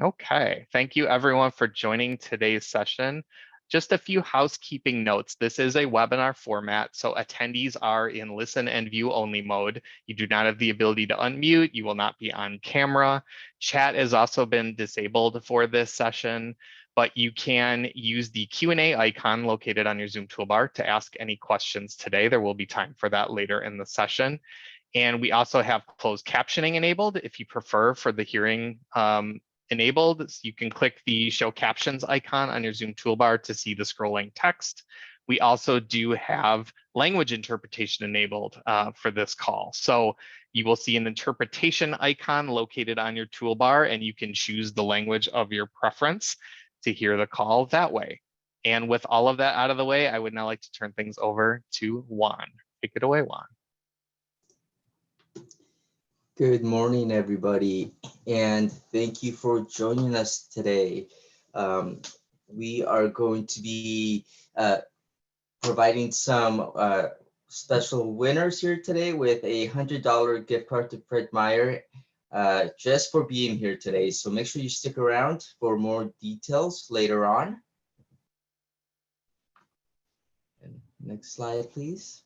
Okay, thank you everyone for joining today's session. Just a few housekeeping notes. This is a webinar format, so attendees are in listen and view only mode. You do not have the ability to unmute. You will not be on camera. Chat has also been disabled for this session, but you can use the Q&A icon located on your Zoom toolbar to ask any questions today. There will be time for that later in the session. And we also have closed captioning enabled if you prefer for the hearing enabled. So you can click the show captions icon on your Zoom toolbar to see the scrolling text. We also do have language interpretation enabled for this call. So you will see an interpretation icon located on your toolbar, and you can choose the language of your preference to hear the call that way. And with all of that out of the way, I would now like to turn things over to Juan. Take it away, Juan. Good morning, everybody, and thank you for joining us today. We are going to be providing some special winners here today with a $100 gift card to Fred Meyer just for being here today. So make sure you stick around for more details later on. And next slide, please.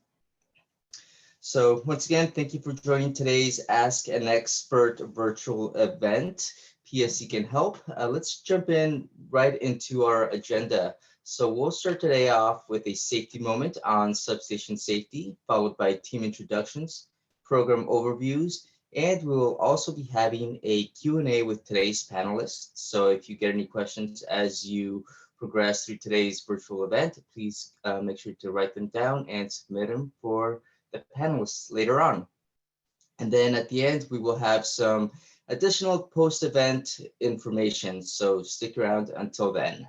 So once again, thank you for joining today's Ask an Expert virtual event. PSE can help. Let's jump in right into our agenda. So we'll start today off with a safety moment on substation safety, followed by team introductions, program overviews, and we will also be having a Q&A with today's panelists. So if you get any questions as you progress through today's virtual event, please make sure to write them down and submit them for the panelists later on. And then at the end, we will have some additional post-event information. So stick around until then.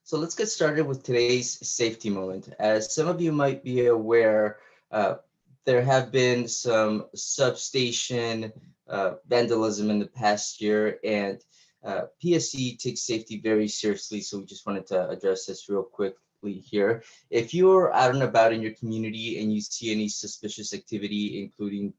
So let's get started with today's safety moment. As some of you might be aware, there have been some substation vandalism in the past year, and PSE takes safety very seriously. So we just wanted to address this real quick here. If you're out and about in your community and you see any suspicious activity, including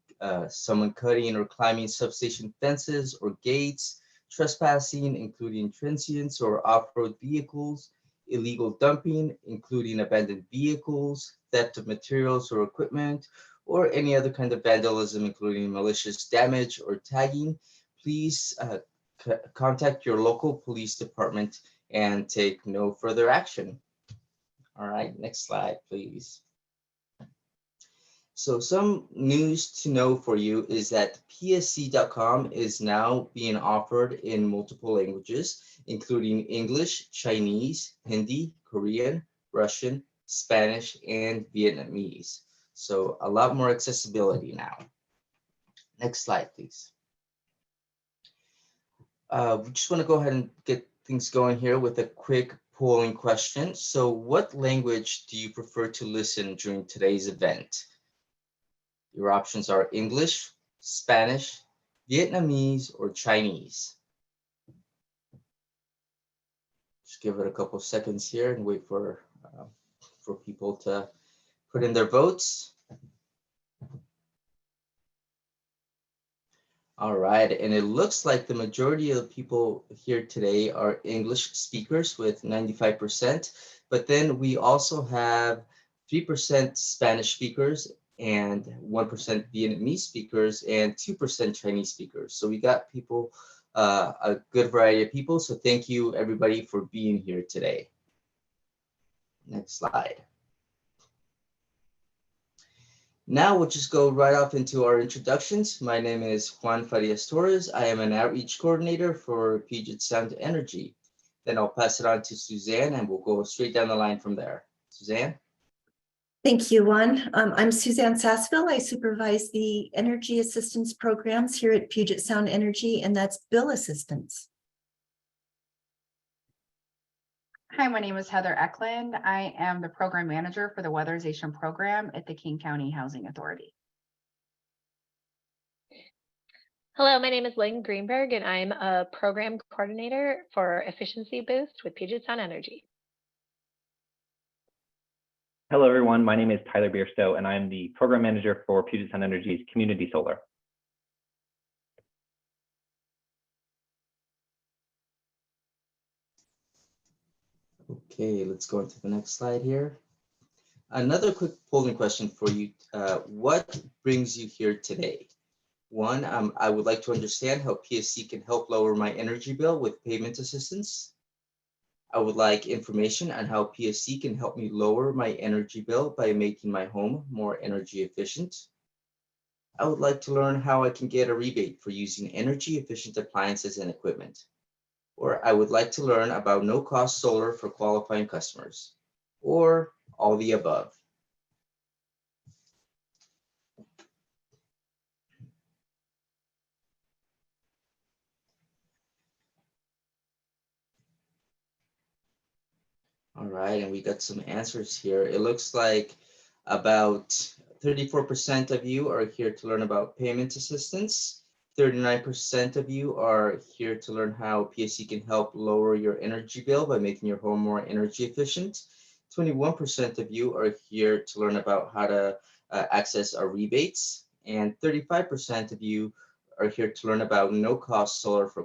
someone cutting or climbing substation fences or gates, trespassing, including transients or off-road vehicles, illegal dumping, including abandoned vehicles, theft of materials or equipment, or any other kind of vandalism, including malicious damage or tagging, please contact your local police department and take no further action. All right, next slide, please. So some news to know for you is that PSE.com is now being offered in multiple languages, including English, Chinese, Hindi, Korean, Russian, Spanish, and Vietnamese. So a lot more accessibility now. Next slide, please. We just want to go ahead and get things going here with a quick polling question. So what language do you prefer to listen during today's event? Your options are English, Spanish, Vietnamese, or Chinese. Just give it a couple seconds here and wait for people to put in their votes. All right, and it looks like the majority of the people here today are English speakers with 95%, but then we also have 3% Spanish speakers and 1% Vietnamese speakers and 2% Chinese speakers. So we got people, a good variety of people. So thank you everybody for being here today. Next slide. Now we'll just go right off into our introductions. My name is Juan Farias Torres. I am an outreach coordinator for Puget Sound Energy. Then I'll pass it on to Suzanne and we'll go straight down the line from there. Suzanne? Thank you, Juan. I'm Suzanne Sassville. I supervise the energy assistance programs here at Puget Sound Energy, and that's bill assistance. Hi, my name is Heather Eklund. I am the program manager for the Weatherization program at the King County Housing Authority. Hello, my name is Lynn Greenberg, and I'm a program coordinator for Efficiency Boost with Puget Sound Energy. Hello, everyone. My name is Tyler Bierstow, and I'm the program manager for Puget Sound Energy's Community Solar. Okay, let's go into the next slide here. Another quick polling question for you. What brings you here today? One, I would like to understand how PSE can help lower my energy bill with payment assistance. I would like information on how PSE can help me lower my energy bill by making my home more energy efficient. I would like to learn how I can get a rebate for using energy efficient appliances and equipment. Or I would like to learn about no-cost solar for qualifying customers. Or all the above. All right, and we got some answers here. It looks like about 34% of you are here to learn about payment assistance. 39% of you are here to learn how PSE can help lower your energy bill by making your home more energy efficient. 21% of you are here to learn about how to access our rebates. And 35% of you are here to learn about no-cost solar for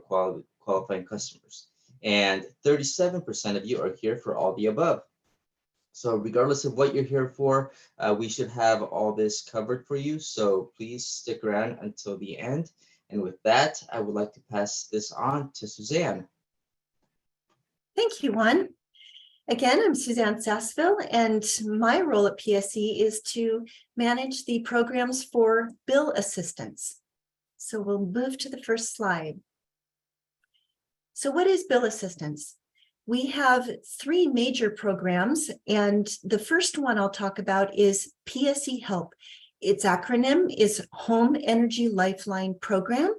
qualifying customers. And 37% of you are here for all the above. So regardless of what you're here for, we should have all this covered for you. So please stick around until the end. And with that, I would like to pass this on to Suzanne. Thank you, Juan. Again, I'm Suzanne Sassville, and my role at PSE is to manage the programs for bill assistance. So we'll move to the first slide. So what is bill assistance? We have three major programs, and the first one I'll talk about is PSE Help. Its acronym is Home Energy Lifeline Program.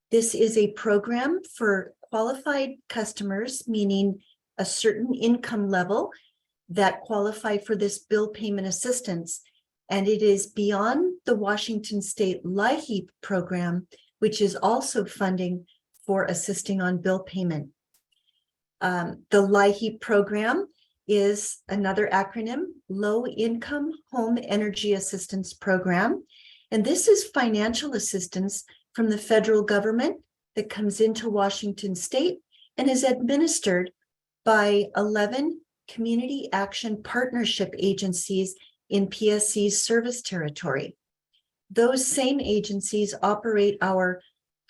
This is a program for qualified customers, meaning a certain income level that qualify for this bill payment assistance. And it is beyond the Washington State LIHEAP program, which is also funding for assisting on bill payment. The LIHEAP program is another acronym, Low Income Home Energy Assistance Program. And this is financial assistance from the federal government that comes into Washington State and is administered by 11 community action partnership agencies in PSC's service territory. Those same agencies operate our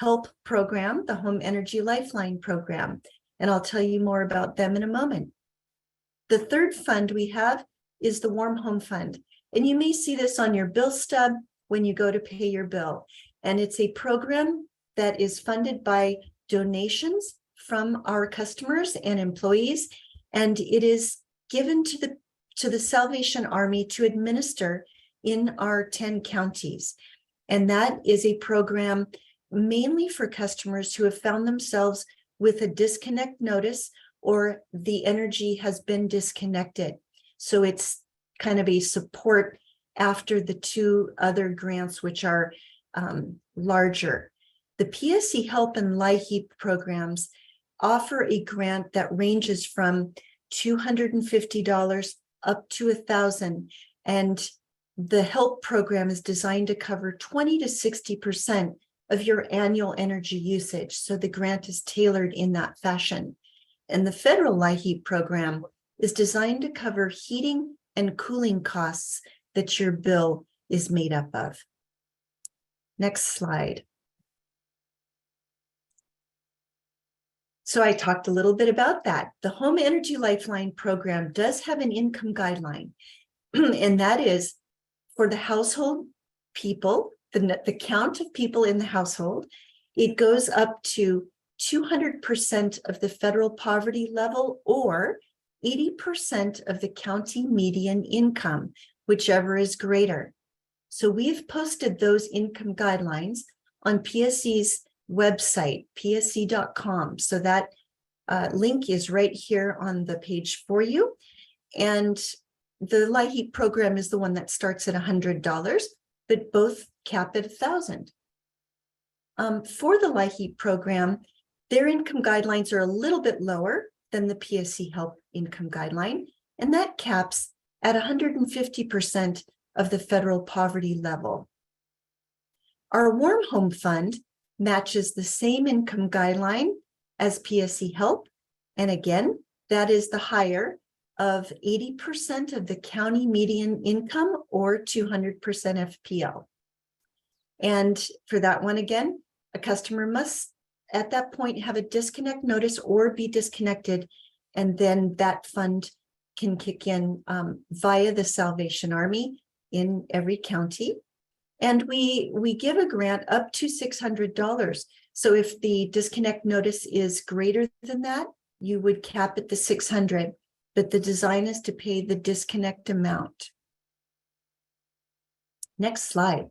HELP program, the Home Energy Lifeline program, and I'll tell you more about them in a moment. The third fund we have is the Warm Home Fund, and you may see this on your bill stub when you go to pay your bill. And it's a program that is funded by donations from our customers and employees, and it is given to the Salvation Army to administer in our 10 counties. And that is a program mainly for customers who have found themselves with a disconnect notice or the energy has been disconnected. So it's kind of a support after the two other grants, which are larger. The PSE Help and LIHEAP programs offer a grant that ranges from $250 up to $1,000. And the HELP program is designed to cover 20 to 60% of your annual energy usage. So the grant is tailored in that fashion. And the federal LIHEAP program is designed to cover heating and cooling costs that your bill is made up of. Next slide. So I talked a little bit about that. The Home Energy Lifeline program does have an income guideline, and that is for the household people, the count of people in the household, it goes up to 200% of the federal poverty level or 80% of the county median income, whichever is greater. So we've posted those income guidelines on PSE's website, pse.com. So that link is right here on the page for you. And the LIHEAP program is the one that starts at $100, but both cap at $1,000. For the LIHEAP program, their income guidelines are a little bit lower than the PSE Help income guideline, and that caps at 150% of the federal poverty level. Our Warm Home Fund matches the same income guideline as PSE Help, and again, that is the higher of 80% of the county median income or 200% FPL. And for that one again, a customer must at that point have a disconnect notice or be disconnected, and then that fund can kick in via the Salvation Army in every county. And we give a grant up to $600. So if the disconnect notice is greater than that, you would cap at the 600, but the design is to pay the disconnect amount. Next slide.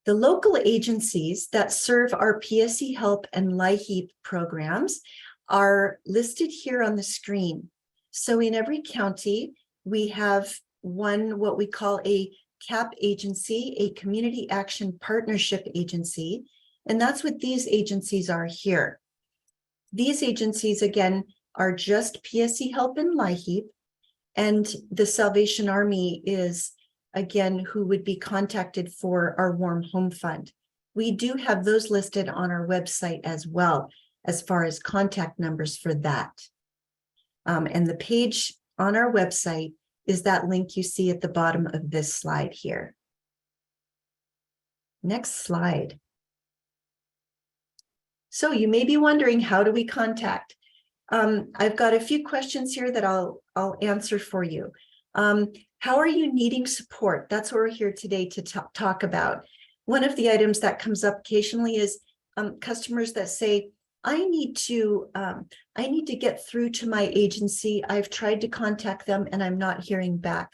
The local agencies that serve our PSE Help and LIHEAP programs are listed here on the screen. So in every county, we have one, what we call a CAP agency, a Community Action Partnership Agency, and that's what these agencies are here. These agencies, again, are just PSE Help and LIHEAP, and the Salvation Army is, again, who would be contacted for our Warm Home Fund. We do have those listed on our website as well, as far as contact numbers for that. And the page on our website is that link you see at the bottom of this slide here. Next slide. So you may be wondering, how do we contact? I've got a few questions here that I'll answer for you. How are you needing support? That's what we're here today to talk about. One of the items that comes up occasionally is customers that say, I need to get through to my agency. I've tried to contact them and I'm not hearing back.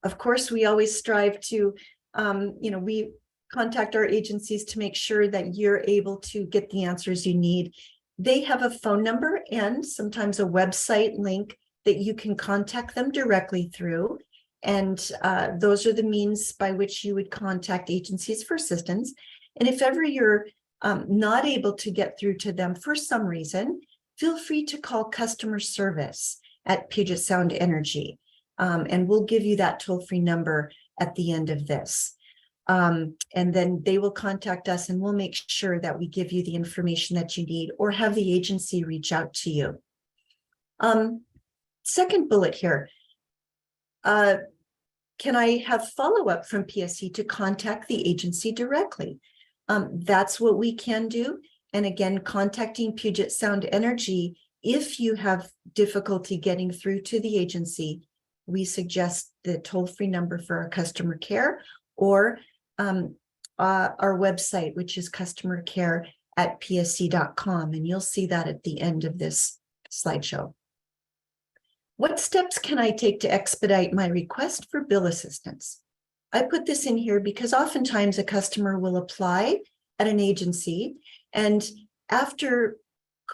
Of course, we always strive to, we contact our agencies to make sure that you're able to get the answers you need. They have a phone number and sometimes a website link that you can contact them directly through. And those are the means by which you would contact agencies for assistance. And if ever you're not able to get through to them for some reason, feel free to call customer service at Puget Sound Energy. And we'll give you that toll-free number at the end of this. And then they will contact us and we'll make sure that we give you the information that you need or have the agency reach out to you. Second bullet here. Can I have follow-up from PSE to contact the agency directly? That's what we can do. And again, contacting Puget Sound Energy, if you have difficulty getting through to the agency, we suggest the toll-free number for our customer care or our website, which is customercare@pse.com. And you'll see that at the end of this slideshow. What steps can I take to expedite my request for bill assistance? I put this in here because oftentimes a customer will apply at an agency, and after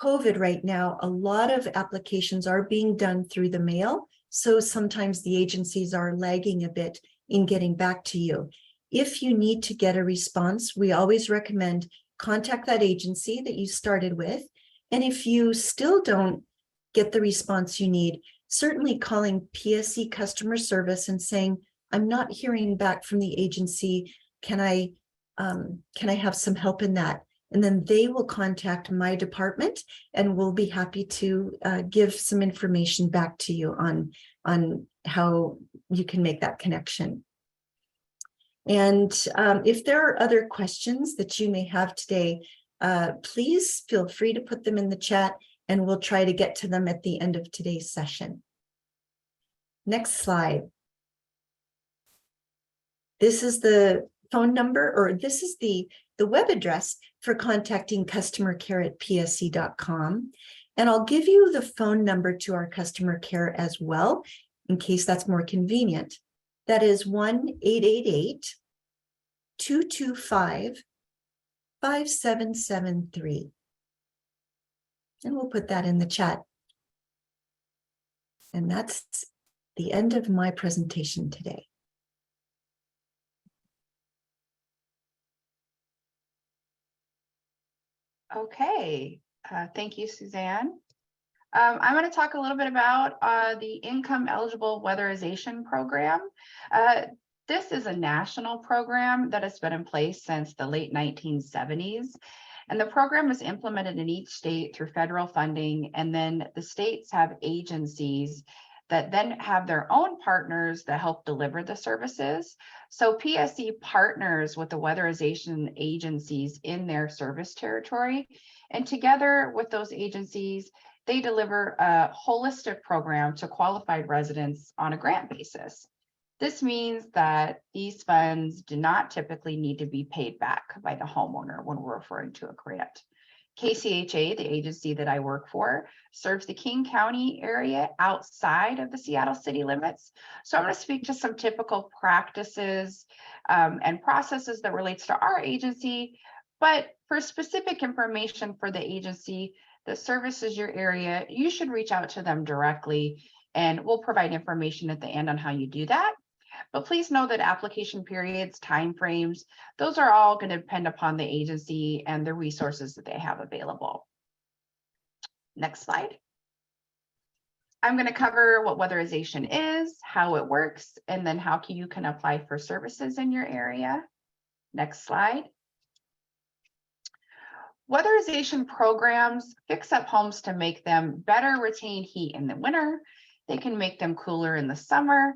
COVID right now, a lot of applications are being done through the mail. So sometimes the agencies are lagging a bit in getting back to you. If you need to get a response, we always recommend contact that agency that you started with. And if you still don't get the response you need, certainly calling PSE customer service and saying, I'm not hearing back from the agency. Can I have some help in that? And then they will contact my department and we'll be happy to give some information back to you on how you can make that connection. And if there are other questions that you may have today, please feel free to put them in the chat and we'll try to get to them at the end of today's session. Next slide. This is the phone number, or this is the web address for contacting customer care at pse.com. And I'll give you the phone number to our customer care as well, in case that's more convenient. That is 1-888-225-5773. And we'll put that in the chat. And that's the end of my presentation today. Okay, thank you, Suzanne. I'm going to talk a little bit about the income eligible weatherization program. This is a national program that has been in place since the late 1970s. And the program is implemented in each state through federal funding, and then the states have agencies that then have their own partners that help deliver the services. So PSE partners with the weatherization agencies in their service territory, and together with those agencies, they deliver a holistic program to qualified residents on a grant basis. This means that these funds do not typically need to be paid back by the homeowner when we're referring to a grant. KCHA, the agency that I work for, serves the King County area outside of the Seattle city limits. So I'm going to speak to some typical practices and processes that relates to our agency. But for specific information for the agency that services your area, you should reach out to them directly, and we'll provide information at the end on how you do that. But please know that application periods, timeframes, those are all going to depend upon the agency and the resources that they have available. Next slide. I'm going to cover what weatherization is, how it works, and then how you can apply for services in your area. Next slide. Weatherization programs fix up homes to make them better retain heat in the winter. They can make them cooler in the summer.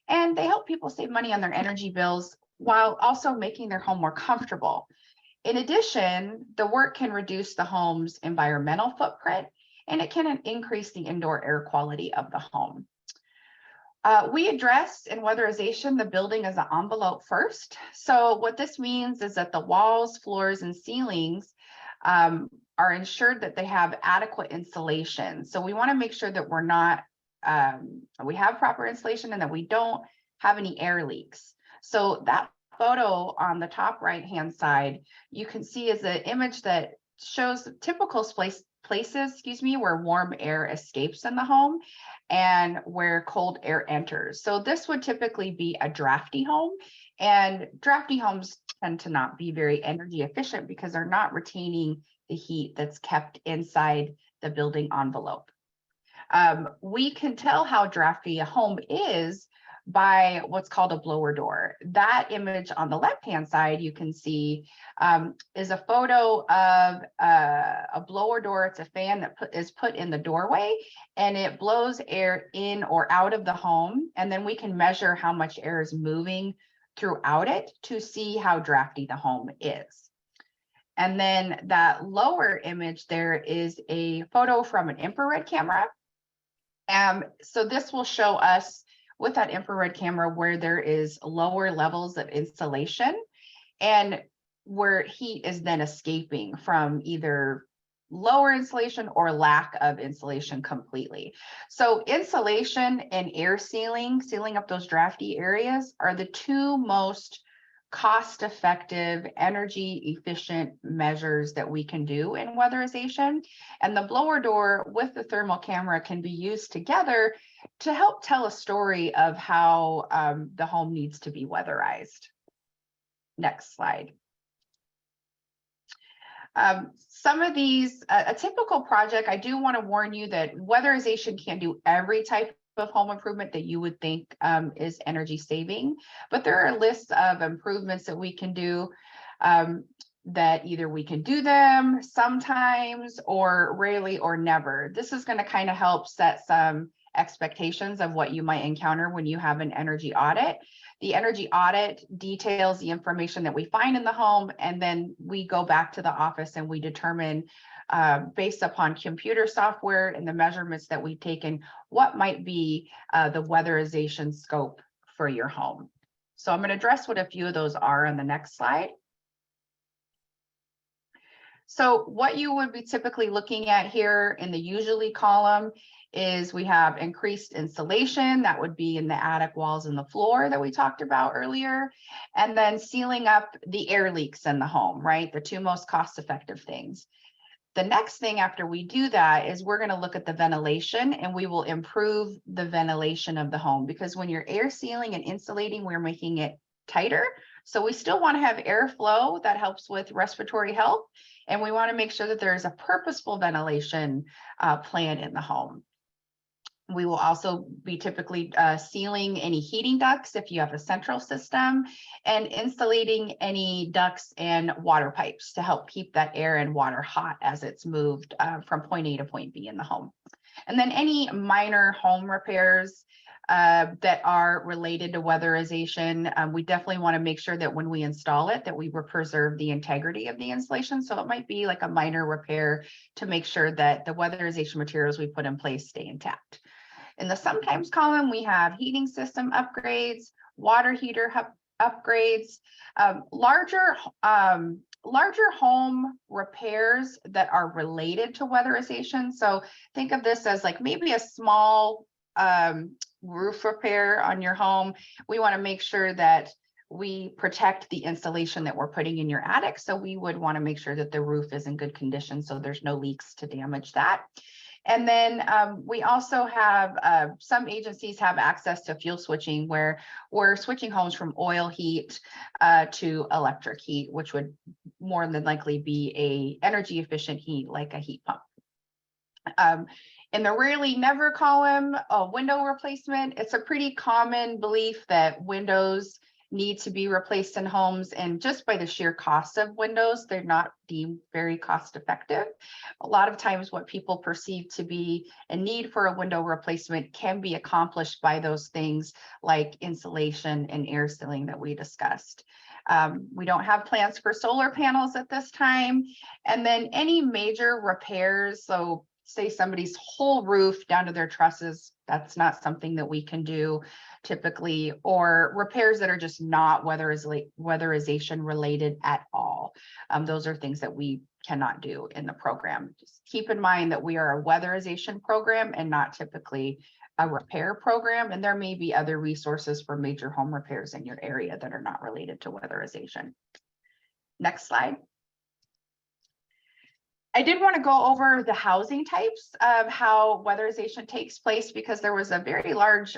And they help people save money on their energy bills while also making their home more comfortable. In addition, the work can reduce the home's environmental footprint, and it can increase the indoor air quality of the home. We address in weatherization the building as an envelope first. So what this means is that the walls, floors, and ceilings are ensured that they have adequate insulation. So we want to make sure that we're not we have proper insulation and that we don't have any air leaks. So that photo on the top right hand side, you can see is an image that shows typical places, where warm air escapes in the home and where cold air enters. So this would typically be a drafty home, and drafty homes tend to not be very energy efficient because they're not retaining the heat that's kept inside the building envelope. We can tell how drafty a home is by what's called a blower door. That image on the left-hand side, you can see is a photo of a blower door. It's a fan that is put in the doorway, and it blows air in or out of the home. And then we can measure how much air is moving throughout it to see how drafty the home is. And then that lower image there is a photo from an infrared camera. So this will show us with that infrared camera where there is lower levels of insulation and where heat is then escaping from either lower insulation or lack of insulation completely. So insulation and air sealing up those drafty areas are the two most cost-effective, energy-efficient measures that we can do in weatherization. And the blower door with the thermal camera can be used together to help tell a story of how the home needs to be weatherized. Next slide. Some of these, a typical project, I do want to warn you that weatherization can't do every type of home improvement that you would think is energy saving, but there are lists of improvements that we can do that either we can do them sometimes or rarely or never. This is going to kind of help set some expectations of what you might encounter when you have an energy audit. The energy audit details the information that we find in the home, and then we go back to the office and we determine based upon computer software and the measurements that we've taken, what might be the weatherization scope for your home. So I'm going to address what a few of those are on the next slide. So what you would be typically looking at here in the usually column is we have increased insulation. That would be in the attic walls and the floor that we talked about earlier. And then sealing up the air leaks in the home, right? The two most cost-effective things. The next thing after we do that is we're going to look at the ventilation, and we will improve the ventilation of the home, because when you're air sealing and insulating, we're making it tighter. So we still want to have airflow that helps with respiratory health. And we want to make sure that there's a purposeful ventilation plan in the home. We will also be typically sealing any heating ducts if you have a central system, and insulating any ducts and water pipes to help keep that air and water hot as it's moved from point A to point B in the home. And then any minor home repairs that are related to weatherization, we definitely want to make sure that when we install it, that we preserve the integrity of the installation. So it might be like a minor repair to make sure that the weatherization materials we put in place stay intact. In the sometimes column, we have heating system upgrades, water heater upgrades, larger home repairs that are related to weatherization. So think of this as like maybe a small roof repair on your home. We want to make sure that we protect the insulation that we're putting in your attic. So we would want to make sure that the roof is in good condition so there's no leaks to damage that. And then we also have some agencies have access to fuel switching, where we're switching homes from oil heat to electric heat, which would more than likely be a energy efficient heat like a heat pump. In the rarely never column, a window replacement, it's a pretty common belief that windows need to be replaced in homes, and just by the sheer cost of windows, they're not deemed very cost effective. A lot of times what people perceive to be a need for a window replacement can be accomplished by those things like insulation and air sealing that we discussed. We don't have plans for solar panels at this time. And then any major repairs, so say somebody's whole roof down to their trusses, that's not something that we can do typically, or repairs that are just not weatherization related at all. Those are things that we cannot do in the program. Just keep in mind that we are a weatherization program and not typically a repair program, and there may be other resources for major home repairs in your area that are not related to weatherization. Next slide. I did want to go over the housing types of how weatherization takes place, because there was a very large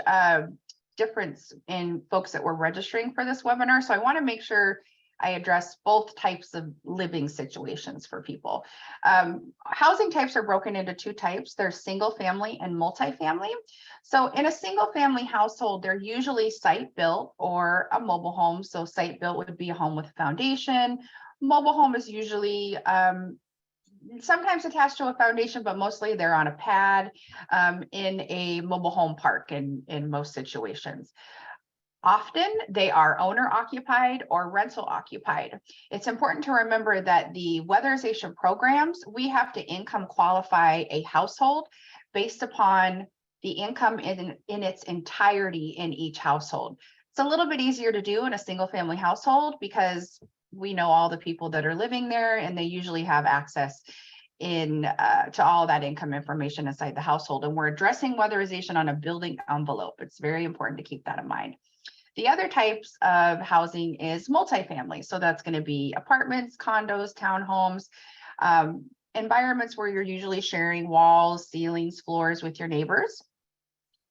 difference in folks that were registering for this webinar. So I want to make sure I address both types of living situations for people. Housing types are broken into two types. There's single family and multifamily. So in a single family household, they're usually site built or a mobile home. So site built would be a home with a foundation. Mobile home is usually sometimes attached to a foundation, but mostly they're on a pad in a mobile home park in most situations. Often they are owner occupied or rental occupied. It's important to remember that the weatherization programs, we have to income qualify a household based upon the income in its entirety in each household. It's a little bit easier to do in a single family household because we know all the people that are living there, and they usually have access to all that income information inside the household. And we're addressing weatherization on a building envelope. It's very important to keep that in mind. The other types of housing is multifamily. So that's going to be apartments, condos, townhomes, environments where you're usually sharing walls, ceilings, floors with your neighbors.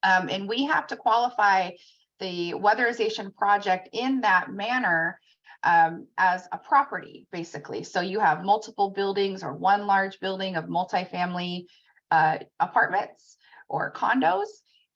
And we have to qualify the weatherization project in that manner as a property, basically. So you have multiple buildings or one large building of multifamily apartments or condos.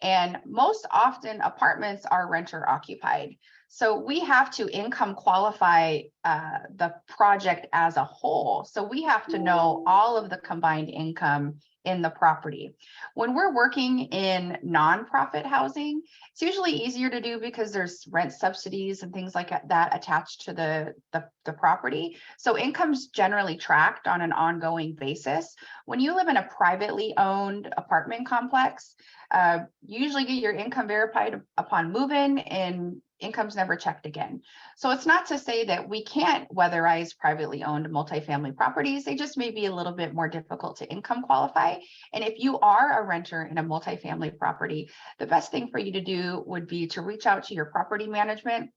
And most often apartments are renter occupied. So we have to income qualify the project as a whole. So we have to know all of the combined income in the property. When we're working in nonprofit housing, it's usually easier to do because there's rent subsidies and things like that attached to the property. So income's generally tracked on an ongoing basis. When you live in a privately owned apartment complex, you usually get your income verified upon move-in, and income's never checked again. So it's not to say that we can't weatherize privately owned multifamily properties. They just may be a little bit more difficult to income qualify. And if you are a renter in a multifamily property, the best thing for you to do would be to reach out to your property management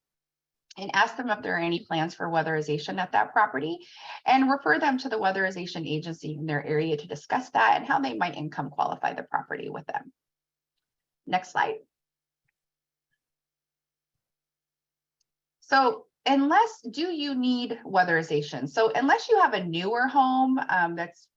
and ask them if there are any plans for weatherization at that property, and refer them to the weatherization agency in their area to discuss that and how they might income qualify the property with them. Next slide. So do you need weatherization? So unless you have a newer home that's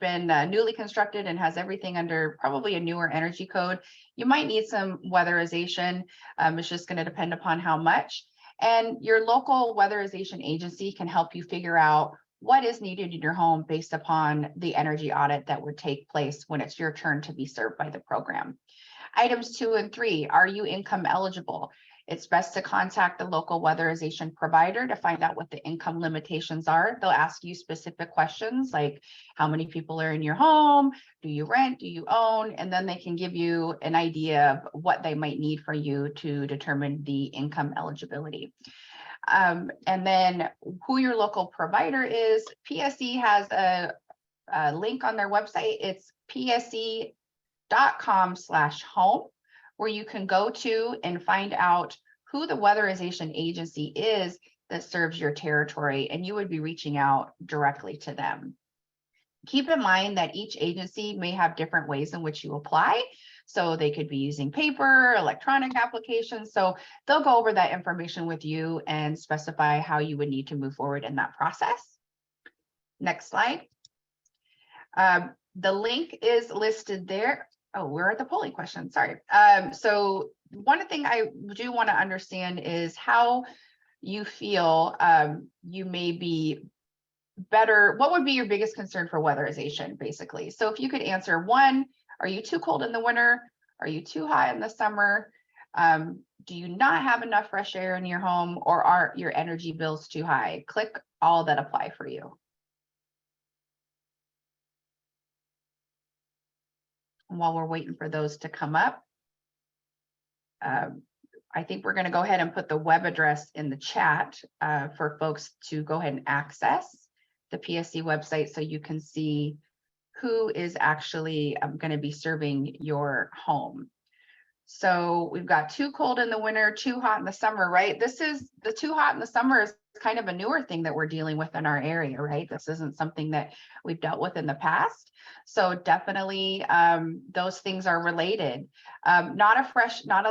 been newly constructed and has everything under probably a newer energy code, you might need some weatherization. It's just going to depend upon how much. And your local weatherization agency can help you figure out what is needed in your home based upon the energy audit that would take place when it's your turn to be served by the program. Items 2 and 3, are you income eligible? It's best to contact the local weatherization provider to find out what the income limitations are. They'll ask you specific questions like how many people are in your home, do you rent, do you own, and then they can give you an idea of what they might need for you to determine the income eligibility. And then who your local provider is. PSE has a link on their website. It's pse.com/home, where you can go to and find out who the weatherization agency is that serves your territory, and you would be reaching out directly to them. Keep in mind that each agency may have different ways in which you apply. So they could be using paper, electronic applications. So they'll go over that information with you and specify how you would need to move forward in that process. Next slide. The link is listed there. Oh, we're at the polling question, sorry. So one thing I do want to understand is how you feel you may be better. What would be your biggest concern for weatherization, basically? So if you could answer 1, are you too cold in the winter? Are you too hot in the summer? Do you not have enough fresh air in your home, or are your energy bills too high? Click all that apply for you. And while we're waiting for those to come up, I think we're going to go ahead and put the web address in the chat for folks to go ahead and access the PSE website so you can see who is actually going to be serving your home. So we've got too cold in the winter, too hot in the summer, right? This is the too hot in the summer is kind of a newer thing that we're dealing with in our area, right? This isn't something that we've dealt with in the past. So definitely those things are related. Not a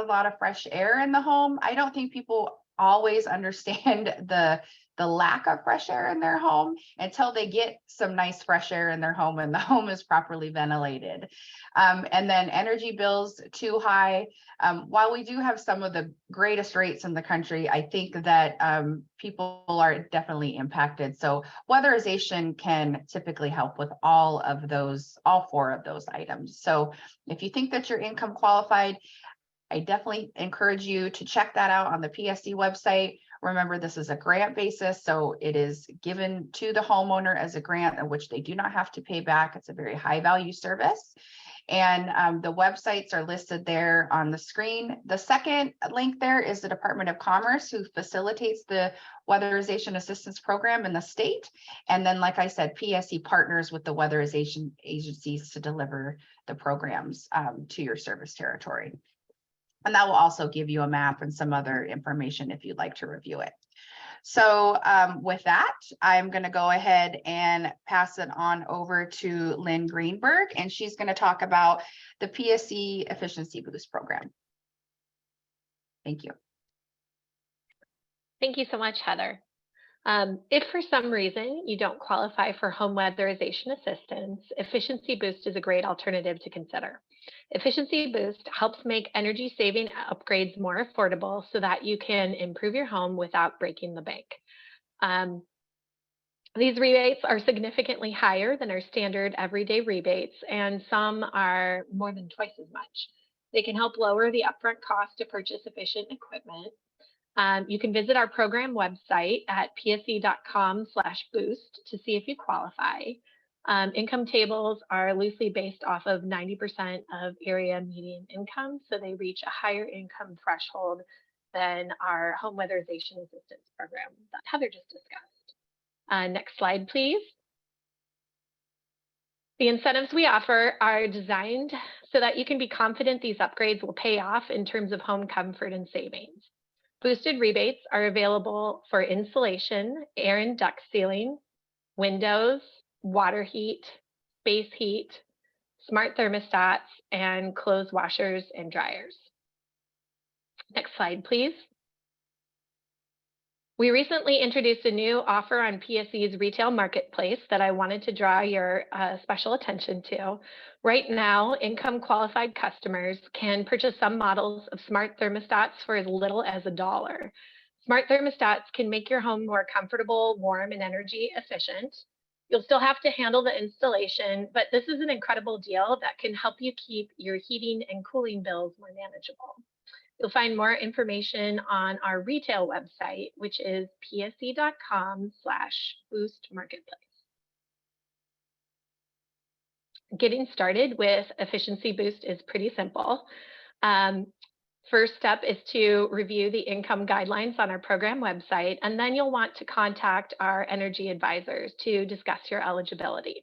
lot of fresh air in the home. I don't think people always understand the lack of fresh air in their home until they get some nice fresh air in their home and the home is properly ventilated. And then energy bills too high. While we do have some of the greatest rates in the country, I think that people are definitely impacted. So weatherization can typically help with all 4 of those items. So if you think that you're income qualified, I definitely encourage you to check that out on the PSE website. Remember, this is a grant basis, so it is given to the homeowner as a grant in which they do not have to pay back. It's a very high value service. And the websites are listed there on the screen. The second link there is the Department of Commerce, who facilitates the Weatherization Assistance Program in the state. And then, like I said, PSE partners with the weatherization agencies to deliver the programs to your service territory. And that will also give you a map and some other information if you'd like to review it. So with that, I'm going to go ahead and pass it on over to Lynn Greenberg, and she's going to talk about the PSE Efficiency Boost program. Thank you. Thank you so much, Heather. If for some reason you don't qualify for home weatherization assistance, Efficiency Boost is a great alternative to consider. Efficiency Boost helps make energy saving upgrades more affordable so that you can improve your home without breaking the bank. These rebates are significantly higher than our standard everyday rebates, and some are more than twice as much. They can help lower the upfront cost to purchase efficient equipment. You can visit our program website at pse.com/boost to see if you qualify. Income tables are loosely based off of 90% of area median income, so they reach a higher income threshold than our home weatherization assistance program that Heather just discussed. Next slide, please. The incentives we offer are designed so that you can be confident these upgrades will pay off in terms of home comfort and savings. Boosted rebates are available for insulation, air and duct sealing, windows, water heat, space heat, smart thermostats, and clothes washers and dryers. Next slide, please. We recently introduced a new offer on PSE's retail marketplace that I wanted to draw your special attention to. Right now, income qualified customers can purchase some models of smart thermostats for as little as $1. Smart thermostats can make your home more comfortable, warm, and energy efficient. You'll still have to handle the installation, but this is an incredible deal that can help you keep your heating and cooling bills more manageable. You'll find more information on our retail website, which is pse.com/boost marketplace. Getting started with Efficiency Boost is pretty simple. First step is to review the income guidelines on our program website, and then you'll want to contact our energy advisors to discuss your eligibility.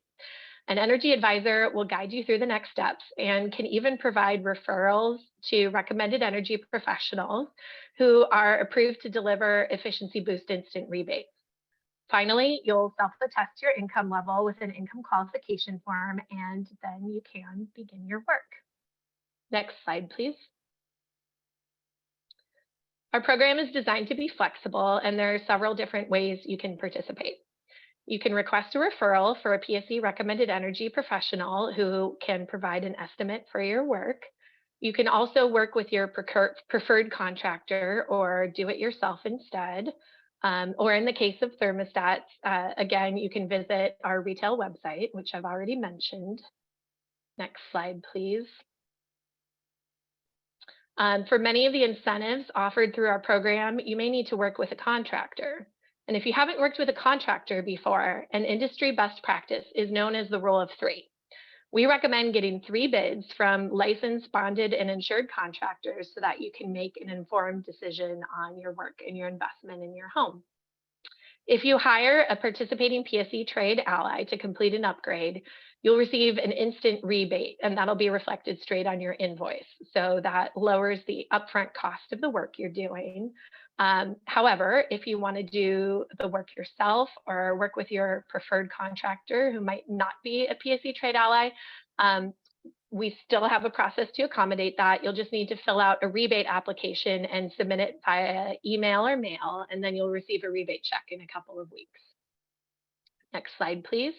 An energy advisor will guide you through the next steps and can even provide referrals to recommended energy professionals who are approved to deliver Efficiency Boost instant rebates. Finally, you'll self-attest your income level with an income qualification form, and then you can begin your work. Next slide, please. Our program is designed to be flexible, and there are several different ways you can participate. You can request a referral for a PSE recommended energy professional who can provide an estimate for your work. You can also work with your preferred contractor or do it yourself instead. Or in the case of thermostats, again, you can visit our retail website, which I've already mentioned. Next slide, please. For many of the incentives offered through our program, you may need to work with a contractor. And if you haven't worked with a contractor before, an industry best practice is known as the rule of 3. We recommend getting 3 bids from licensed, bonded, and insured contractors so that you can make an informed decision on your work and your investment in your home. If you hire a participating PSE trade ally to complete an upgrade, you'll receive an instant rebate, and that'll be reflected straight on your invoice. So that lowers the upfront cost of the work you're doing. However, if you want to do the work yourself or work with your preferred contractor who might not be a PSE trade ally, we still have a process to accommodate that. You'll just need to fill out a rebate application and submit it via email or mail, and then you'll receive a rebate check in a couple of weeks. Next slide, please.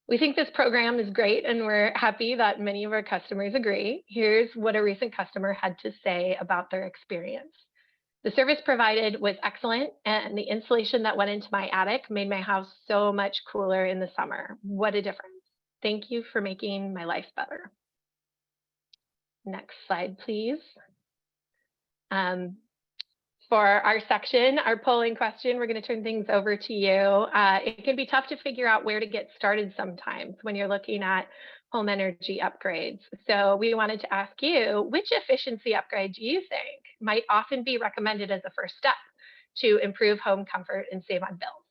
We think this program is great, and we're happy that many of our customers agree. Here's what a recent customer had to say about their experience. The service provided was excellent, and the insulation that went into my attic made my house so much cooler in the summer. What a difference. Thank you for making my life better. Next slide, please. For our section, our polling question, we're going to turn things over to you. It can be tough to figure out where to get started sometimes when you're looking at home energy upgrades. So we wanted to ask you, which efficiency upgrade do you think might often be recommended as a first step to improve home comfort and save on bills?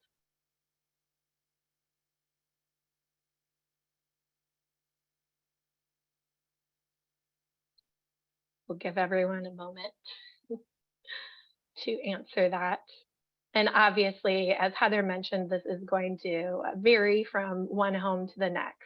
We'll give everyone a moment to answer that. And obviously, as Heather mentioned, this is going to vary from one home to the next.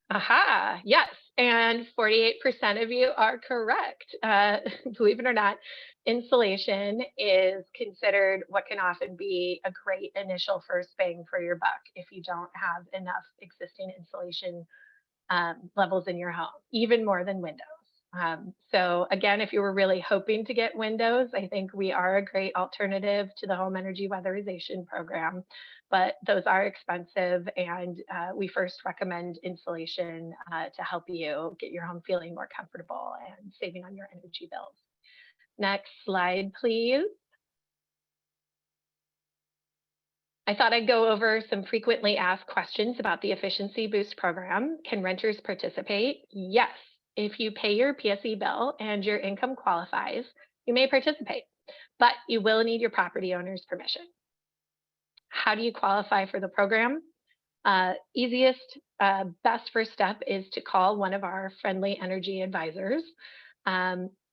Aha, yes, and 48% of you are correct. Believe it or not, insulation is considered what can often be a great initial first bang for your buck if you don't have enough existing insulation levels in your home, even more than windows. So again, if you were really hoping to get windows, I think we are a great alternative to the home energy weatherization program, but those are expensive, and we first recommend insulation to help you get your home feeling more comfortable and saving on your energy bills. Next slide, please. I thought I'd go over some frequently asked questions about the Efficiency Boost program. Can renters participate? Yes. If you pay your PSE bill and your income qualifies, you may participate, but you will need your property owner's permission. How do you qualify for the program? Easiest, best first step is to call one of our friendly energy advisors.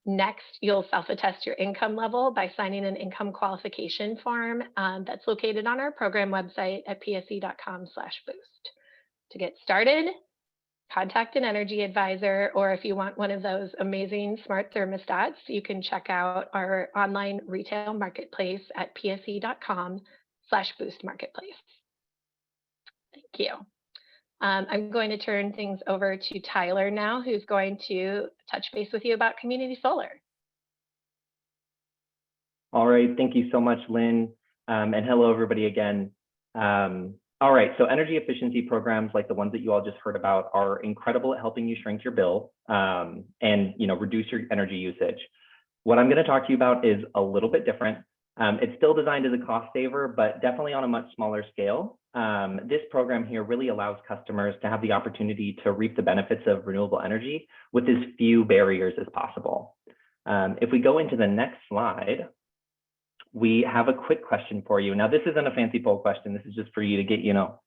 Next, you'll self-attest your income level by signing an income qualification form that's located on our program website at pse.com/boost. To get started, contact an energy advisor, or if you want one of those amazing smart thermostats, you can check out our online retail marketplace at pse.com/boost marketplace. Thank you. I'm going to turn things over to Tyler now, who's going to touch base with you about community solar. All right, thank you so much, Lynn. And hello, everybody again. All right, so energy efficiency programs like the ones that you all just heard about are incredible at helping you shrink your bill and reduce your energy usage. What I'm going to talk to you about is a little bit different. It's still designed as a cost saver, but definitely on a much smaller scale. This program here really allows customers to have the opportunity to reap the benefits of renewable energy with as few barriers as possible. If we go into the next slide, we have a quick question for you. Now, this isn't a fancy poll question. This is just for you to get your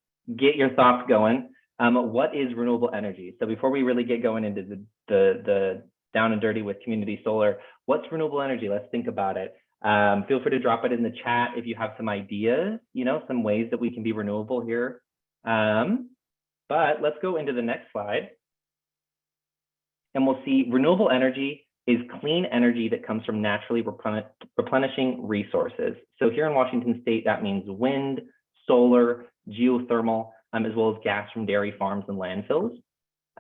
thoughts going. What is renewable energy? So before we really get going into the down and dirty with community solar, what's renewable energy? Let's think about it. Feel free to drop it in the chat if you have some ideas, some ways that we can be renewable here. But let's go into the next slide. And we'll see renewable energy is clean energy that comes from naturally replenishing resources. So here in Washington State, that means wind, solar, geothermal, as well as gas from dairy farms and landfills.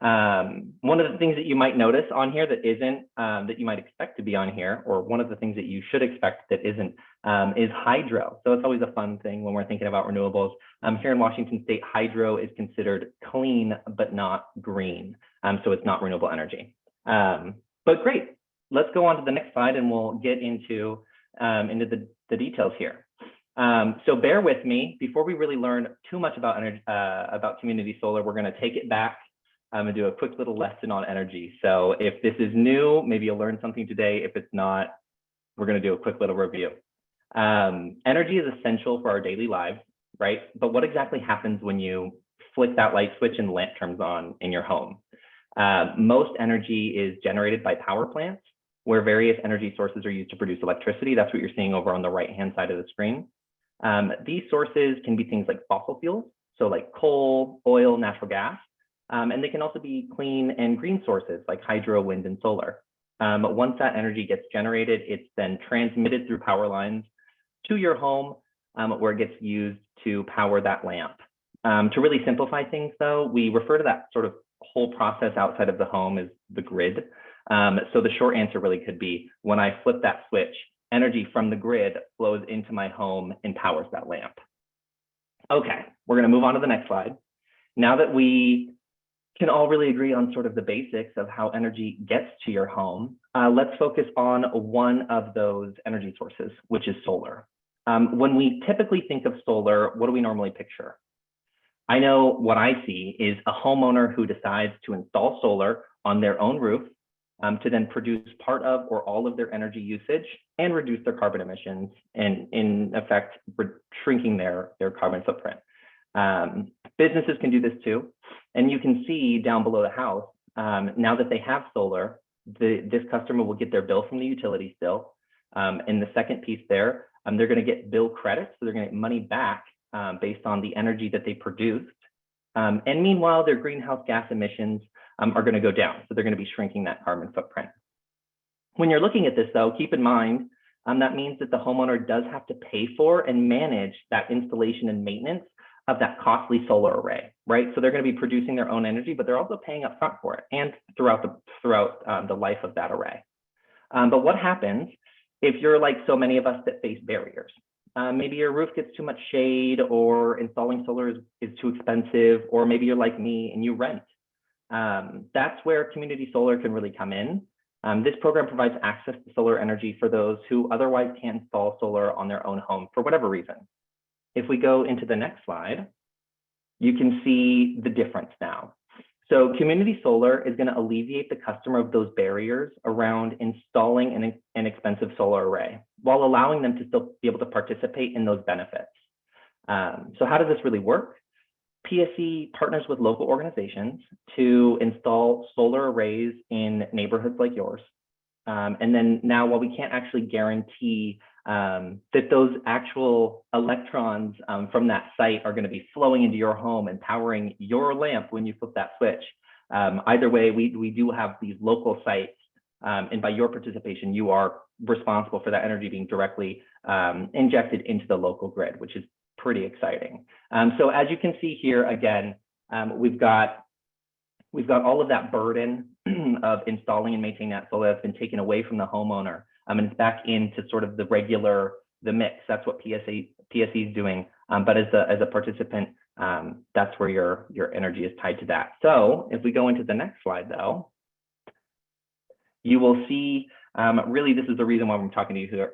One of the things that you might notice on here that isn't, that you might expect to be on here, or one of the things that you should expect that isn't, is hydro. So it's always a fun thing when we're thinking about renewables. Here in Washington State, hydro is considered clean, but not green. So it's not renewable energy. But great, let's go on to the next slide and we'll get into the details here. So bear with me, before we really learn too much about community solar, we're gonna take it back and do a quick little lesson on energy. So if this is new, maybe you'll learn something today. If it's not, we're gonna do a quick little review. Energy is essential for our daily lives, right? But what exactly happens when you flick that light switch and the lamp turns on in your home? Most energy is generated by power plants, where various energy sources are used to produce electricity. That's what you're seeing over on the right-hand side of the screen. These sources can be things like fossil fuels, so like coal, oil, natural gas, and they can also be clean and green sources like hydro, wind, and solar. Once that energy gets generated, it's then transmitted through power lines to your home, where it gets used to power that lamp. To really simplify things, though, we refer to that sort of whole process outside of the home as the grid. So the short answer really could be, when I flip that switch, energy from the grid flows into my home and powers that lamp. Okay, we're going to move on to the next slide. Now that we can all really agree on sort of the basics of how energy gets to your home, let's focus on one of those energy sources, which is solar. When we typically think of solar, what do we normally picture? I know what I see is a homeowner who decides to install solar on their own roof to then produce part of or all of their energy usage and reduce their carbon emissions, and in effect, shrinking their carbon footprint. Businesses can do this too. And you can see down below the house, now that they have solar, this customer will get their bill from the utility still. And the second piece there, they're going to get bill credits. So they're going to get money back based on the energy that they produced. And meanwhile, their greenhouse gas emissions are going to go down. So they're going to be shrinking that carbon footprint. When you're looking at this, though, keep in mind that means that the homeowner does have to pay for and manage that installation and maintenance of that costly solar array, right? So they're going to be producing their own energy, but they're also paying up front for it and throughout the life of that array. But what happens if you're like so many of us that face barriers? Maybe your roof gets too much shade, or installing solar is too expensive, or maybe you're like me and you rent. That's where community solar can really come in. This program provides access to solar energy for those who otherwise can't install solar on their own home for whatever reason. If we go into the next slide, you can see the difference now. So community solar is going to alleviate the customer of those barriers around installing an expensive solar array, while allowing them to still be able to participate in those benefits. So how does this really work? PSE partners with local organizations to install solar arrays in neighborhoods like yours. And then now, while we can't actually guarantee that those actual electrons from that site are going to be flowing into your home and powering your lamp when you flip that switch, either way, we do have these local sites, and by your participation, you are responsible for that energy being directly injected into the local grid, which is pretty exciting. So as you can see here, again, we've got all of that burden of installing and maintaining that solar that's been taken away from the homeowner, and it's back into sort of the mix. That's what PSE is doing. But as a participant, that's where your energy is tied to that. So if we go into the next slide, though, you will see really this is the reason why I'm talking to you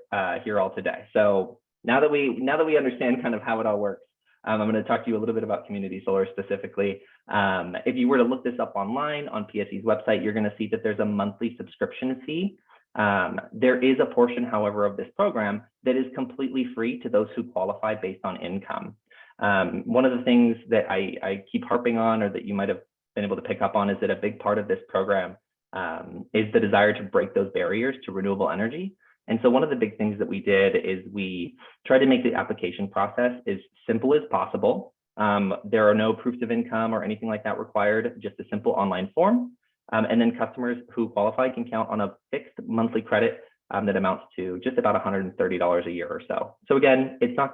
here all today. So now that we understand kind of how it all works, I'm going to talk to you a little bit about community solar specifically. If you were to look this up online on PSE's website, you're going to see that there's a monthly subscription fee. There is a portion, however, of this program that is completely free to those who qualify based on income. One of the things that I keep harping on, or that you might have been able to pick up on, is that a big part of this program is the desire to break those barriers to renewable energy. And so one of the big things that we did is we tried to make the application process as simple as possible. There are no proofs of income or anything like that required, just a simple online form. And then customers who qualify can count on a fixed monthly credit that amounts to just about $130 a year or so. So again, it's not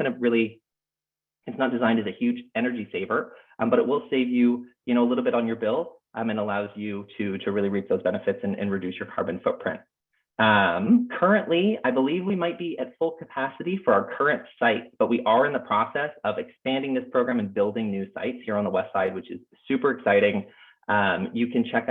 designed as a huge energy saver, but it will save you, a little bit on your bill, and allows you to really reap those benefits and reduce your carbon footprint. Currently, I believe we might be at full capacity for our current site, but we are in the process of expanding this program and building new sites here on the west side, which is super exciting. You can check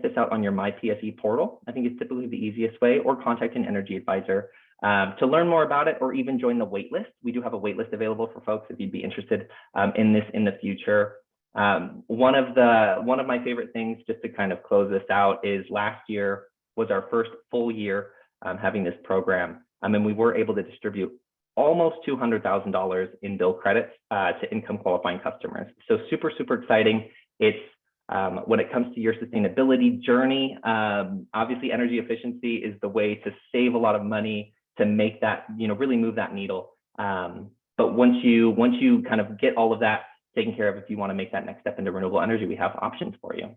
this out on your My PSE portal. I think it's typically the easiest way, or contact an energy advisor to learn more about it, or even join the wait list. We do have a wait list available for folks if you'd be interested in this in the future. One of my favorite things, just to kind of close this out, is last year was our first full year having this program. And we were able to distribute almost $200,000 in bill credits to income qualifying customers. So super, super exciting. It's when it comes to your sustainability journey, obviously energy efficiency is the way to save a lot of money, to make that, really move that needle. But once you kind of get all of that taken care of, if you want to make that next step into renewable energy, we have options for you.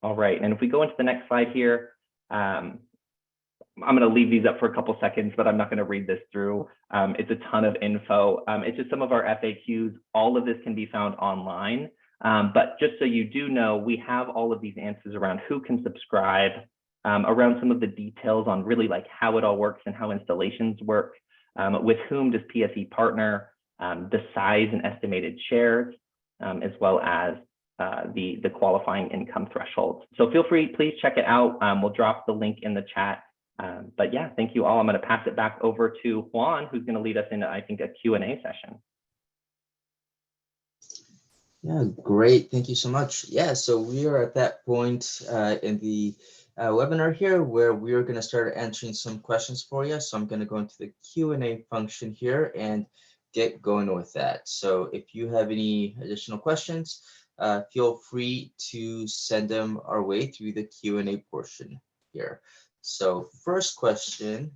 All right, and if we go into the next slide here, I'm going to leave these up for a couple seconds, but I'm not going to read this through. It's a ton of info. It's just some of our FAQs. All of this can be found online. But just so you do know, we have all of these answers around who can subscribe, around some of the details on really like how it all works and how installations work, with whom does PSE partner, the size and estimated shares, as well as the qualifying income thresholds. So feel free, please check it out. We'll drop the link in the chat. But yeah, thank you all. I'm going to pass it back over to Juan, who's going to lead us into, I think, a Q&A session. Yeah, great. Thank you so much. Yeah, so we are at that point in the webinar here where we are going to start answering some questions for you. So I'm going to go into the Q&A function here and get going with that. So if you have any additional questions, feel free to send them our way through the Q&A portion here. So first question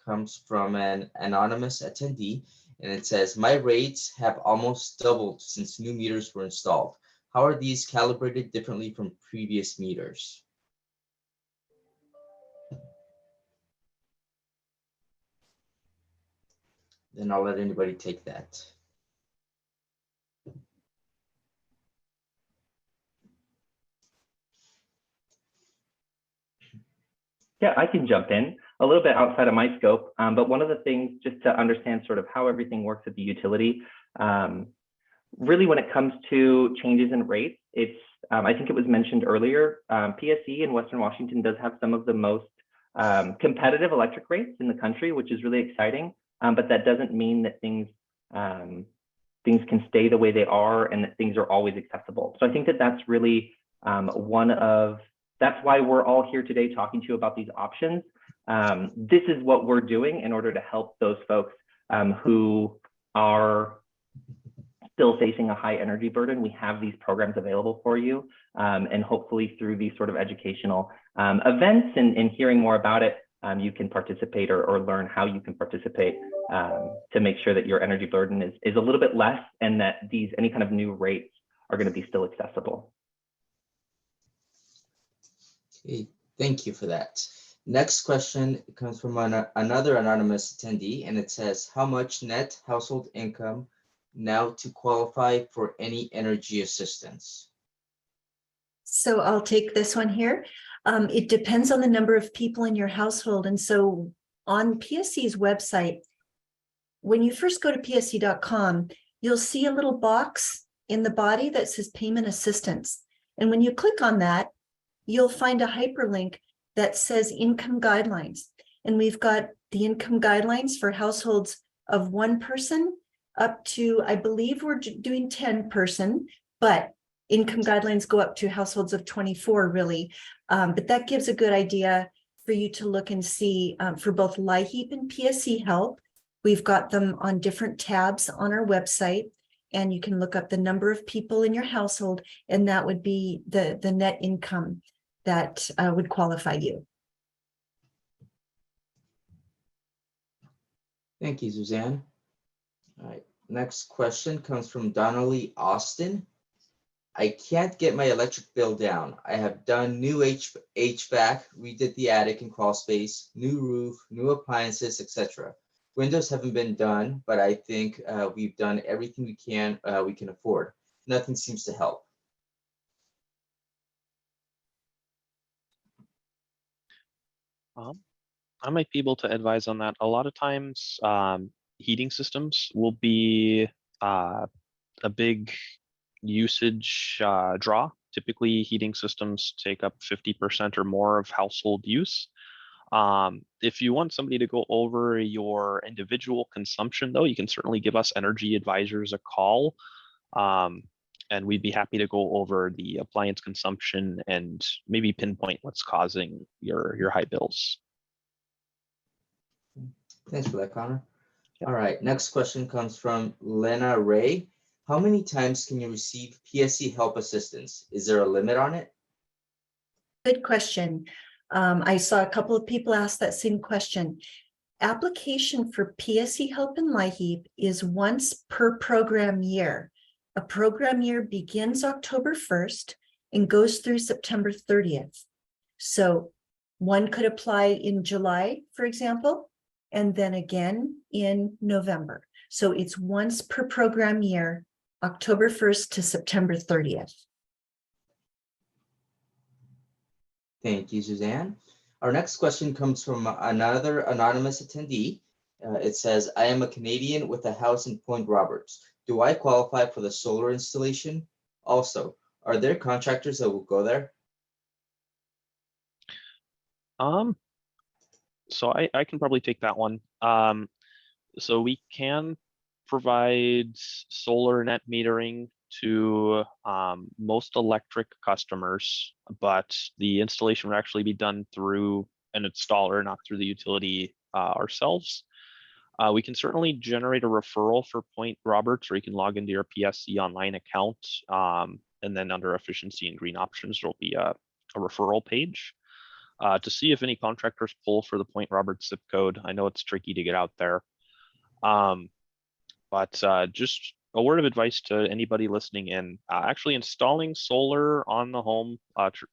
comes from an anonymous attendee, and it says, my rates have almost doubled since new meters were installed. How are these calibrated differently from previous meters? Then I'll let anybody take that. Yeah, I can jump in a little bit outside of my scope, but one of the things just to understand sort of how everything works at the utility, really when it comes to changes in rates, it's, I think it was mentioned earlier, PSE in Western Washington does have some of the most competitive electric rates in the country, which is really exciting, but that doesn't mean that things can stay the way they are and that things are always accessible. So I think that that's really that's why we're all here today talking to you about these options. This is what we're doing in order to help those folks who are still still facing a high energy burden, we have these programs available for you. And hopefully through these sort of educational events and hearing more about it, you can participate or learn how you can participate to make sure that your energy burden is a little bit less and that any kind of new rates are going to be still accessible. Okay, thank you for that. Next question comes from another anonymous attendee, and it says, how much net household income now to qualify for any energy assistance? So I'll take this one here. It depends on the number of people in your household. And so on PSE's website, when you first go to PSE.com, you'll see a little box in the body that says payment assistance. And when you click on that, you'll find a hyperlink that says income guidelines. And we've got the income guidelines for households of 1 person up to, I believe we're doing 10 person, but income guidelines go up to households of 24 really. But that gives a good idea for you to look and see for both LIHEAP and PSE help. We've got them on different tabs on our website, and you can look up the number of people in your household, and that would be the net income that would qualify you. Thank you, Suzanne. All right, next question comes from Donnelly Austin. I can't get my electric bill down. I have done new HVAC, redid the attic and crawl space, new roof, new appliances, etc. Windows haven't been done, but I think we've done everything we can afford. Nothing seems to help. I might be able to advise on that. A lot of times, heating systems will be a big usage draw. Typically, heating systems take up 50% or more of household use. If you want somebody to go over your individual consumption, though, you can certainly give us energy advisors a call, and we'd be happy to go over the appliance consumption and maybe pinpoint what's causing your high bills. Thanks for that, Connor. All right, next question comes from Lena Ray. How many times can you receive PSE help assistance? Is there a limit on it? Good question. I saw a couple of people ask that same question. Application for PSE help and LIHEAP is once per program year. A program year begins October 1st and goes through September 30th. So one could apply in July, for example, and then again in November. So it's once per program year, October 1st to September 30th. Thank you, Suzanne. Our next question comes from another anonymous attendee. It says, I am a Canadian with a house in Point Roberts. Do I qualify for the solar installation? Also, are there contractors that will go there? So I can probably take that one. So we can provide solar net metering to most electric customers, but the installation would actually be done through an installer, not through the utility ourselves. We can certainly generate a referral for Point Roberts, or you can log into your PSE online account, and then under efficiency and green options, there'll be a referral page to see if any contractors pull for the Point Roberts zip code. I know it's tricky to get out there. But just a word of advice to anybody listening in, actually installing solar on the home,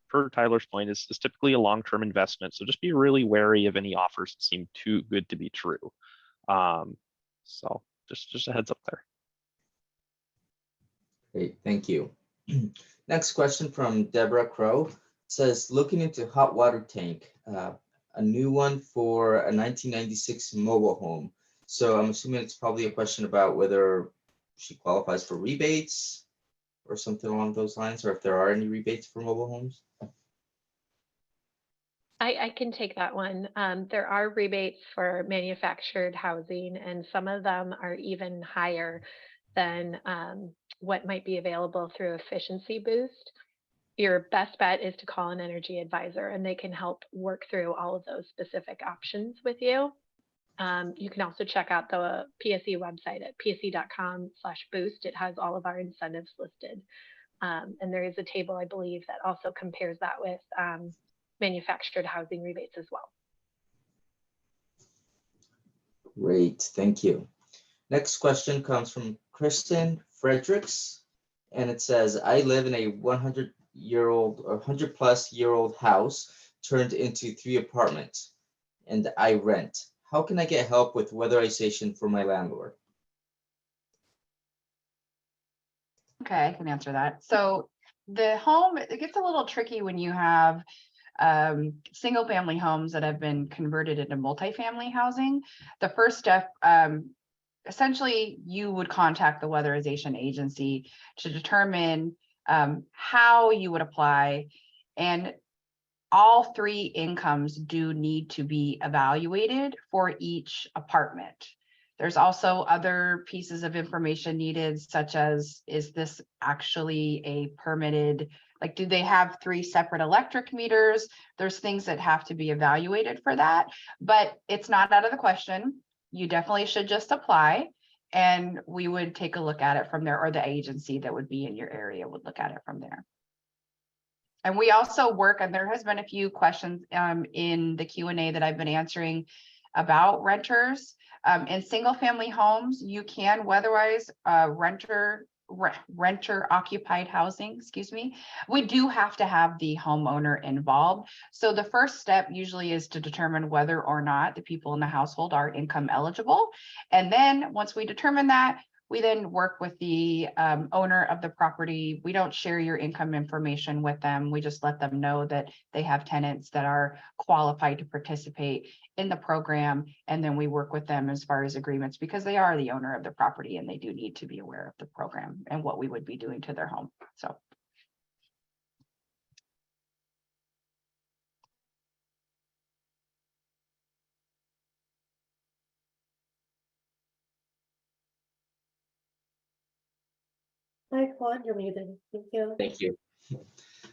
per Tyler's point, is typically a long-term investment. So just be really wary of any offers that seem too good to be true. So just a heads up there. Great, thank you. Next question from Deborah Crow says, looking into hot water tank, a new one for a 1996 mobile home. So I'm assuming it's probably a question about whether she qualifies for rebates or something along those lines, or if there are any rebates for mobile homes. I can take that one. There are rebates for manufactured housing, and some of them are even higher than what might be available through Efficiency Boost. Your best bet is to call an energy advisor, and they can help work through all of those specific options with you. You can also check out the PSE website at pse.com/boost. It has all of our incentives listed. And there is a table, I believe, that also compares that with manufactured housing rebates as well. Great, thank you. Next question comes from Kristen Fredericks, and it says, I live in a 100-year-old or 100-plus-year-old house turned into 3 apartments, and I rent. How can I get help with weatherization for my landlord? Okay, I can answer that. So the home, it gets a little tricky when you have single family homes that have been converted into multifamily housing. The first step, essentially, you would contact the weatherization agency to determine how you would apply, and all 3 incomes do need to be evaluated for each apartment. There's also other pieces of information needed, such as, is this actually a permitted, like, do they have 3 separate electric meters? There's things that have to be evaluated for that, but it's not out of the question. You definitely should just apply, and we would take a look at it from there, or the agency that would be in your area would look at it from there. And we also work, and there has been a few questions in the Q&A that I've been answering about renters. In single family homes, you can weatherize renter occupied housing, excuse me. We do have to have the homeowner involved. So the first step usually is to determine whether or not the people in the household are income eligible. And then once we determine that, we then work with the owner of the property. We don't share your income information with them. We just let them know that they have tenants that are qualified to participate in the program. And then we work with them as far as agreements, because they are the owner of the property and they do need to be aware of the program and what we would be doing to their home. So. Hi, Claude, you're muted. Thank you. Thank you.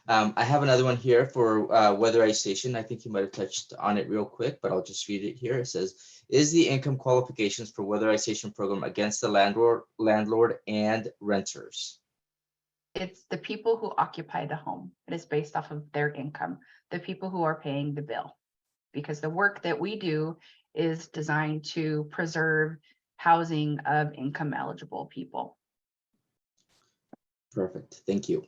I have another one here for weatherization. I think you might have touched on it real quick, but I'll just read it here. It says, is the income qualifications for weatherization program against the landlord and renters? It's the people who occupy the home. It is based off of their income, the people who are paying the bill, because the work that we do is designed to preserve housing of income eligible people. Perfect, thank you.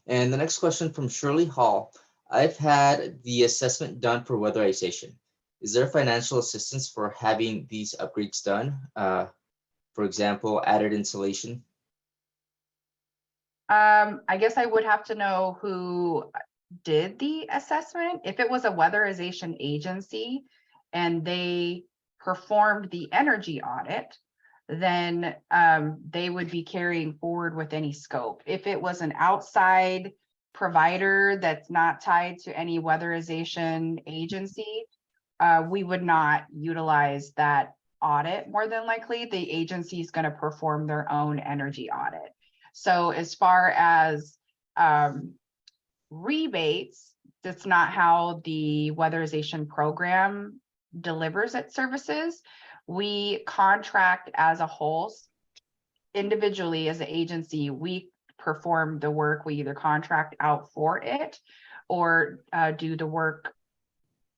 And the next question from Shirley Hall. I've had the assessment done for weatherization. Is there financial assistance for having these upgrades done? For example, added insulation? I guess I would have to know who did the assessment. If it was a weatherization agency and they performed the energy audit, then they would be carrying forward with any scope. If it was an outside provider that's not tied to any weatherization agency, we would not utilize that audit. More than likely, the agency is going to perform their own energy audit. So as far as rebates, that's not how the weatherization program delivers its services. We contract as a whole. Individually, as an agency, we perform the work. We either contract out for it or do the work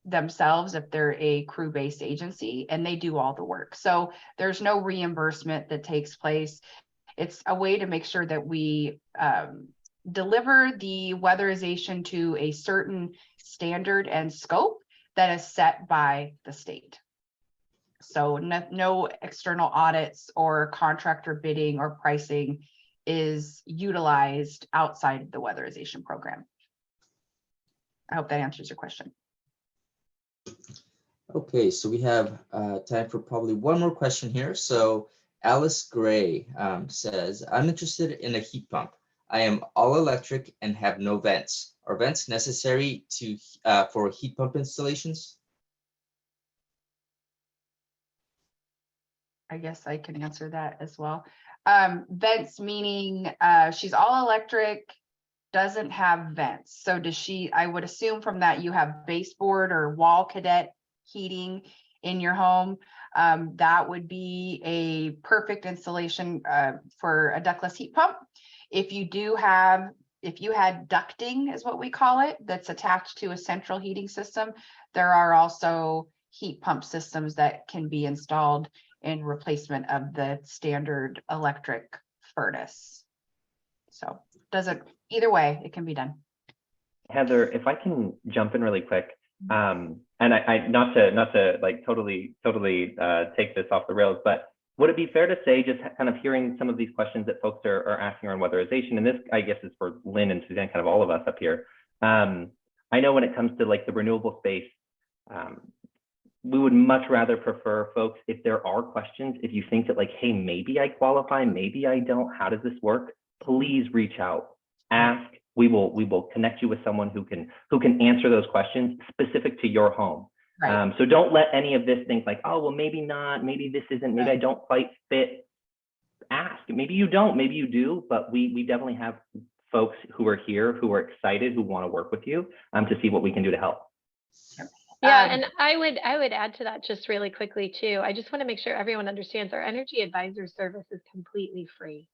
themselves if they're a crew-based agency, and they do all the work. So there's no reimbursement that takes place. It's a way to make sure that we deliver the weatherization to a certain standard and scope that is set by the state. So no external audits or contractor bidding or pricing is utilized outside of the weatherization program. I hope that answers your question. Okay, so we have time for probably one more question here. So Alice Gray says, I'm interested in a heat pump. I am all electric and have no vents. Are vents necessary to for heat pump installations? I guess I can answer that as well. Vents meaning she's all electric, doesn't have vents. So does she, I would assume from that you have baseboard or wall cadet heating in your home, that would be a perfect installation for a ductless heat pump. If you had ducting, is what we call it, that's attached to a central heating system, there are also heat pump systems that can be installed in replacement of the standard electric furnace. So either way, it can be done. Heather, if I can jump in really quick, and I not to like totally take this off the rails, but would it be fair to say, just kind of hearing some of these questions that folks are asking around weatherization, and this I guess is for Lynn and Suzanne, kind of all of us up here. I know when it comes to like the renewable space, we would much rather prefer folks, if there are questions, if you think that like, hey, maybe I qualify, maybe I don't, how does this work? Please reach out, ask. We will connect you with someone who can answer those questions specific to your home. Right. So don't let any of this think like, oh, well, maybe not, maybe this isn't, maybe I don't quite fit. Ask. Maybe you don't, maybe you do, but we definitely have folks who are here, who are excited, who want to work with you to see what we can do to help. Yeah, and I would add to that just really quickly too. I just want to make sure everyone understands our energy advisor service is completely free.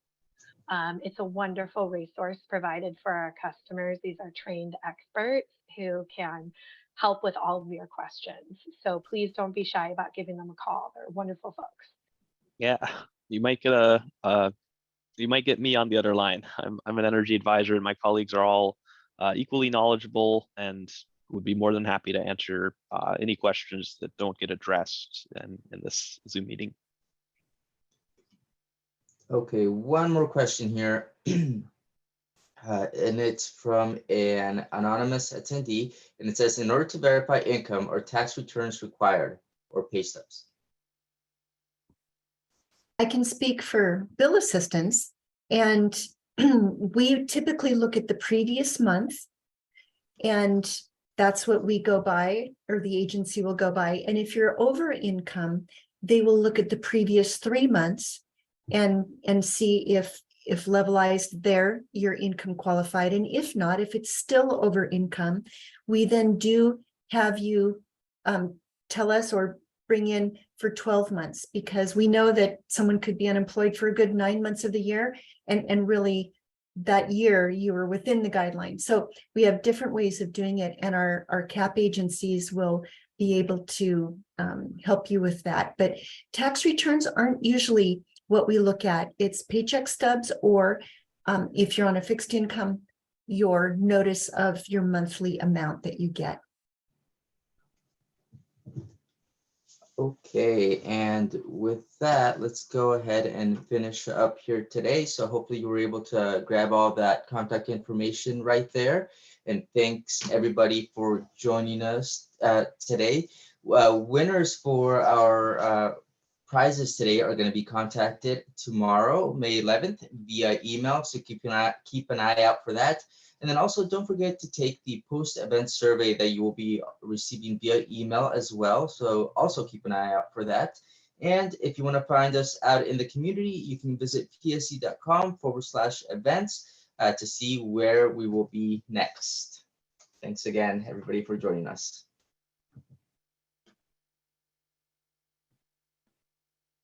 It's a wonderful resource provided for our customers. These are trained experts who can help with all of your questions. So please don't be shy about giving them a call. They're wonderful folks. Yeah, you might get you might get me on the other line. I'm an energy advisor, and my colleagues are all equally knowledgeable and would be more than happy to answer any questions that don't get addressed in this Zoom meeting. Okay, one more question here. And it's from an anonymous attendee, and it says, in order to verify income, are tax returns required or pay stubs? I can speak for bill assistance, and we typically look at the previous month, and that's what we go by, or the agency will go by. And if you're over income, they will look at the previous 3 months and see if levelized there, your income qualified. And if not, if it's still over income, we then do have you tell us or bring in for 12 months, because we know that someone could be unemployed for a good 9 months of the year, and really that year you were within the guidelines. So we have different ways of doing it, and our CAP agencies will be able to help you with that. But tax returns aren't usually what we look at. It's paycheck stubs, or if you're on a fixed income, your notice of your monthly amount that you get. Okay, and with that, let's go ahead and finish up here today. So hopefully you were able to grab all that contact information right there. And thanks everybody for joining us today. Winners for our prizes today are going to be contacted tomorrow, May 11th, via email. So keep an eye out for that. And then also don't forget to take the post-event survey that you will be receiving via email as well. So also keep an eye out for that. And if you want to find us out in the community, you can visit pse.com/events to see where we will be next. Thanks again, everybody, for joining us.